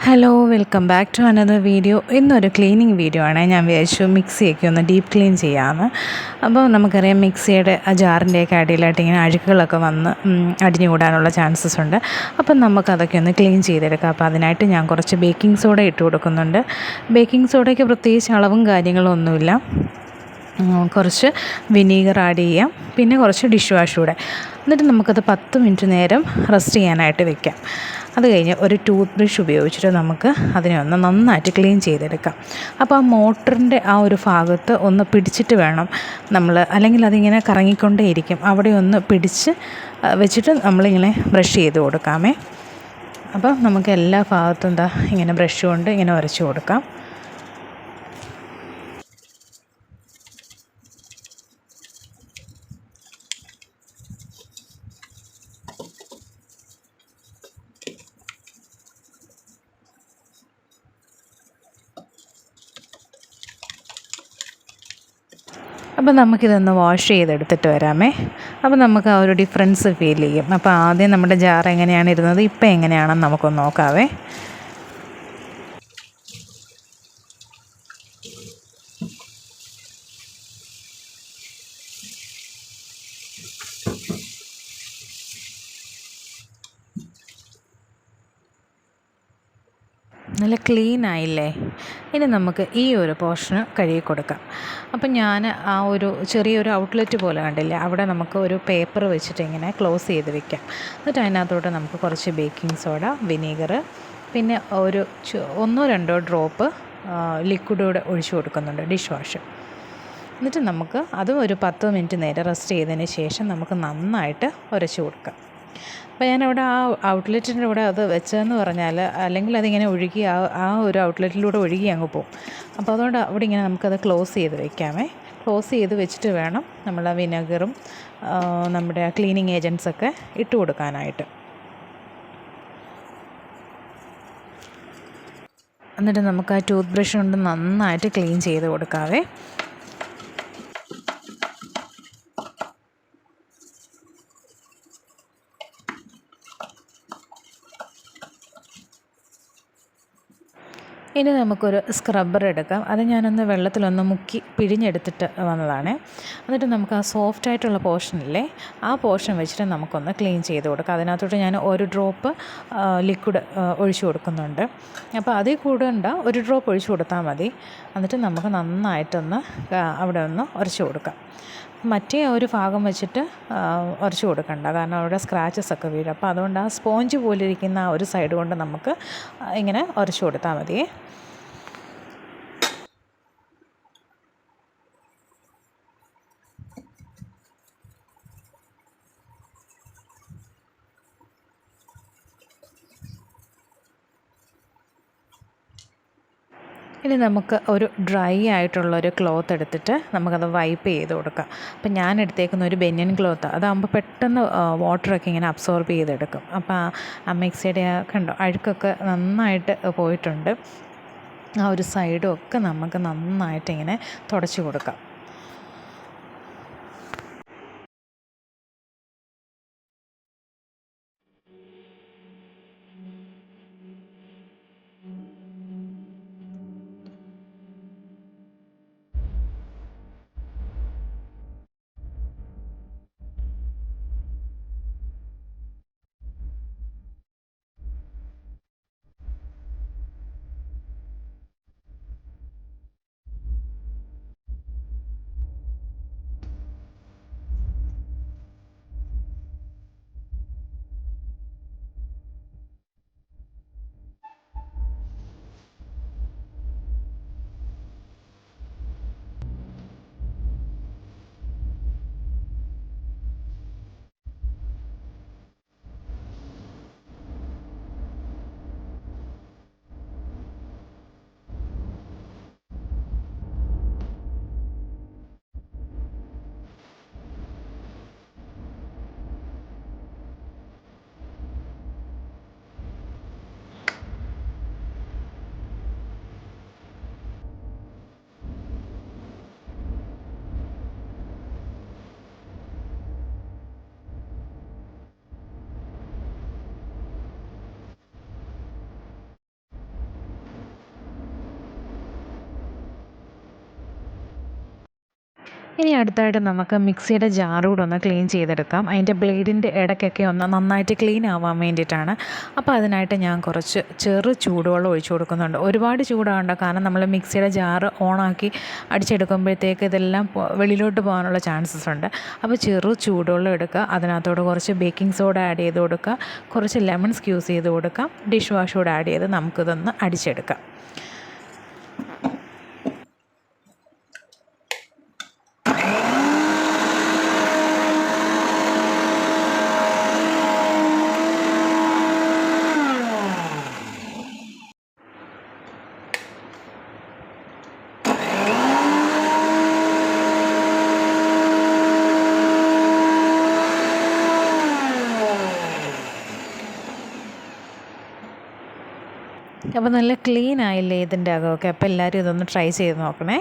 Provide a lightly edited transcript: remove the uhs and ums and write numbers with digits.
Hello welcome back to another video. ഇന്നൊരു cleaning video ആണ്. ഞാൻ വിചാരിച്ചു മിക്സിയൊക്കെ ഒന്ന് ഡീപ്പ് ക്ലീൻ ചെയ്യാമെന്ന്. അപ്പോൾ നമുക്കറിയാം മിക്സിയുടെ ആ ജാറിൻ്റെയൊക്കെ അടിയിലായിട്ട് ഇങ്ങനെ അഴുക്കുകളൊക്കെ വന്ന് അടിഞ്ഞു കൂടാനുള്ള ചാൻസസ് ഉണ്ട്. അപ്പം നമുക്കതൊക്കെ ഒന്ന് ക്ലീൻ ചെയ്തെടുക്കാം. അപ്പോൾ അതിനായിട്ട് ഞാൻ കുറച്ച് ബേക്കിംഗ് സോഡ ഇട്ട് കൊടുക്കുന്നുണ്ട്. ബേക്കിംഗ് സോഡയ്ക്ക് പ്രത്യേകിച്ച് അളവും കാര്യങ്ങളും ഒന്നുമില്ല. കുറച്ച് വിനീഗർ ആഡ് ചെയ്യാം, പിന്നെ കുറച്ച് ഡിഷ് വാഷ് കൂടെ. എന്നിട്ട് നമുക്കത് 10 മിനിറ്റ് നേരം റെസ്റ്റ് ചെയ്യാനായിട്ട് വെക്കാം. അത് കഴിഞ്ഞ് ഒരു ടൂത്ത് ബ്രഷ് ഉപയോഗിച്ചിട്ട് നമുക്ക് അതിനെ ഒന്ന് നന്നായിട്ട് ക്ലീൻ ചെയ്തെടുക്കാം. അപ്പോൾ ആ മോട്ടറിൻ്റെ ആ ഒരു ഭാഗത്ത് ഒന്ന് പിടിച്ചിട്ട് വേണം നമ്മൾ, അല്ലെങ്കിൽ അതിങ്ങനെ കറങ്ങിക്കൊണ്ടേയിരിക്കും, അവിടെ ഒന്ന് പിടിച്ച് വെച്ചിട്ട് നമ്മളിങ്ങനെ ബ്രഷ് ചെയ്ത് കൊടുക്കാമേ. അപ്പോൾ നമുക്ക് എല്ലാ ഭാഗത്തും എന്താ ഇങ്ങനെ ബ്രഷ് കൊണ്ട് ഇങ്ങനെ ഉരച്ച് കൊടുക്കാം. അപ്പോൾ നമുക്കിതൊന്ന് വാഷ് ചെയ്തെടുത്തിട്ട് വരാമേ. അപ്പോൾ നമുക്ക് ആ ഒരു ഡിഫറൻസ് ഫീൽ ചെയ്യും. അപ്പോൾ ആദ്യം നമ്മുടെ ജാർ എങ്ങനെയാണ് ഇരുന്നത്, ഇപ്പോൾ എങ്ങനെയാണെന്ന് നമുക്കൊന്ന് നോക്കാവേ. നല്ല ക്ലീൻ ആയില്ലേ? ഇനി നമുക്ക് ഈ ഒരു പോർഷന് കഴുകി കൊടുക്കാം. അപ്പം ഞാൻ ആ ഒരു ചെറിയൊരു ഔട്ട്ലെറ്റ് പോലെ കണ്ടില്ലേ, അവിടെ നമുക്ക് ഒരു പേപ്പർ വെച്ചിട്ട് ഇങ്ങനെ ക്ലോസ് ചെയ്ത് വെക്കാം. എന്നിട്ട് അതിനകത്തോട്ട് നമുക്ക് കുറച്ച് ബേക്കിംഗ് സോഡ, വിനീഗർ, പിന്നെ ഒരു 1-2 ഡ്രോപ്പ് ലിക്വിഡൂടെ ഒഴിച്ചു കൊടുക്കുന്നുണ്ട്, ഡിഷ് വാഷ്. എന്നിട്ട് നമുക്ക് അതും ഒരു 10 മിനിറ്റ് നേരം റെസ്റ്റ് ചെയ്തതിന് ശേഷം നമുക്ക് നന്നായിട്ട് ഉരച്ച് കൊടുക്കാം. അപ്പോൾ ഞാനവിടെ ആ ഔട്ട്ലെറ്റിൻ്റെ ഇവിടെ അത് വെച്ചതെന്ന് പറഞ്ഞാൽ, അല്ലെങ്കിൽ അതിങ്ങനെ ഒഴുകി ആ ഒരു ഔട്ട്ലെറ്റിലൂടെ ഒഴുകി അങ്ങ് പോകും. അപ്പോൾ അതുകൊണ്ട് അവിടെ ഇങ്ങനെ നമുക്കത് ക്ലോസ് ചെയ്ത് വെക്കാമേ. ക്ലോസ് ചെയ്ത് വെച്ചിട്ട് വേണം നമ്മൾ ആ വിനെഗറും നമ്മുടെ ക്ലീനിങ് ഏജൻസൊക്കെ ഇട്ട് കൊടുക്കാനായിട്ട്. എന്നിട്ട് നമുക്ക് ആ ടൂത്ത് ബ്രഷ് കൊണ്ട് നന്നായിട്ട് ക്ലീൻ ചെയ്ത് കൊടുക്കാവേ. ഇനി നമുക്കൊരു സ്ക്രബ്ബർ എടുക്കാം. അത് ഞാനൊന്ന് വെള്ളത്തിലൊന്ന് മുക്കി പിഴിഞ്ഞെടുത്തിട്ട് വന്നതാണ്. എന്നിട്ട് നമുക്ക് ആ സോഫ്റ്റായിട്ടുള്ള പോർഷനില്ലേ, ആ പോർഷൻ വെച്ചിട്ട് നമുക്കൊന്ന് ക്ലീൻ ചെയ്ത് കൊടുക്കാം. അതിനകത്തോട്ട് ഞാൻ ഒരു ഡ്രോപ്പ് ലിക്വിഡ് ഒഴിച്ചു കൊടുക്കുന്നുണ്ട്. അപ്പോൾ അതിൽ കൂടണ്ട, ഒരു ഡ്രോപ്പ് ഒഴിച്ചു കൊടുത്താൽ മതി. എന്നിട്ട് നമുക്ക് നന്നായിട്ടൊന്ന് അവിടെ ഒന്ന് ഉരച്ച് കൊടുക്കാം. മറ്റേ ഒരു ഭാഗം വെച്ചിട്ട് ഉരച്ച് കൊടുക്കണ്ട, കാരണം അവിടെ സ്ക്രാച്ചസ് ഒക്കെ വീഴും. അപ്പോൾ അതുകൊണ്ട് ആ സ്പോഞ്ച് പോലെ ഇരിക്കുന്ന ആ ഒരു സൈഡ് കൊണ്ട് നമുക്ക് ഇങ്ങനെ ഉരച്ച് കൊടുത്താൽ മതിയേ. ഇനി നമുക്ക് ഒരു ഡ്രൈ ആയിട്ടുള്ളൊരു ക്ലോത്ത് എടുത്തിട്ട് നമുക്കത് വൈപ്പ് ചെയ്ത് കൊടുക്കാം. അപ്പം ഞാൻ എടുത്തേക്കുന്ന ഒരു ബനിയൻ ക്ലോത്ത്, അതാകുമ്പോൾ പെട്ടെന്ന് വാട്ടറൊക്കെ ഇങ്ങനെ അബ്സോർബ് ചെയ്തെടുക്കും. അപ്പോൾ ആ മിക്സിയുടെ കണ്ടോ അഴുക്കൊക്കെ നന്നായിട്ട് പോയിട്ടുണ്ട്. ആ ഒരു സൈഡും ഒക്കെ നമുക്ക് നന്നായിട്ട് ഇങ്ങനെ തുടച്ച് കൊടുക്കാം. ഇനി അടുത്തായിട്ട് നമുക്ക് മിക്സിയുടെ ജാർ കൂടെ ഒന്ന് ക്ലീൻ ചെയ്തെടുക്കാം. അതിൻ്റെ ബ്ലേഡിൻ്റെ ഇടയ്ക്കൊക്കെ ഒന്ന് നന്നായിട്ട് ക്ലീൻ ആവാൻ വേണ്ടിയിട്ടാണ്. അപ്പോൾ അതിനായിട്ട് ഞാൻ കുറച്ച് ചൂടുവെള്ളം ഒഴിച്ചു കൊടുക്കുന്നുണ്ട്. ഒരുപാട് ചൂടാകണ്ട, കാരണം നമ്മൾ മിക്സിയുടെ ജാർ ഓണാക്കി അടിച്ചെടുക്കുമ്പോഴത്തേക്ക് ഇതെല്ലാം വെളിയിലോട്ട് പോകാനുള്ള ചാൻസസ് ഉണ്ട്. അപ്പോൾ ചൂടുവെള്ളം എടുക്കുക, അതിനകത്തോട് കുറച്ച് ബേക്കിംഗ് സോഡ ആഡ് ചെയ്ത് കൊടുക്കുക, കുറച്ച് ലെമൺ സ്ക്യൂസ് ചെയ്ത് കൊടുക്കാം, ഡിഷ് വാഷ് കൂടെ ആഡ് ചെയ്ത് നമുക്കിതൊന്ന് അടിച്ചെടുക്കാം. അപ്പോൾ നല്ല ക്ലീൻ ആയില്ലേ ഇതിൻ്റെ അകമൊക്കെ. അപ്പോൾ എല്ലാവരും ഇതൊന്ന് ട്രൈ ചെയ്ത് നോക്കണേ.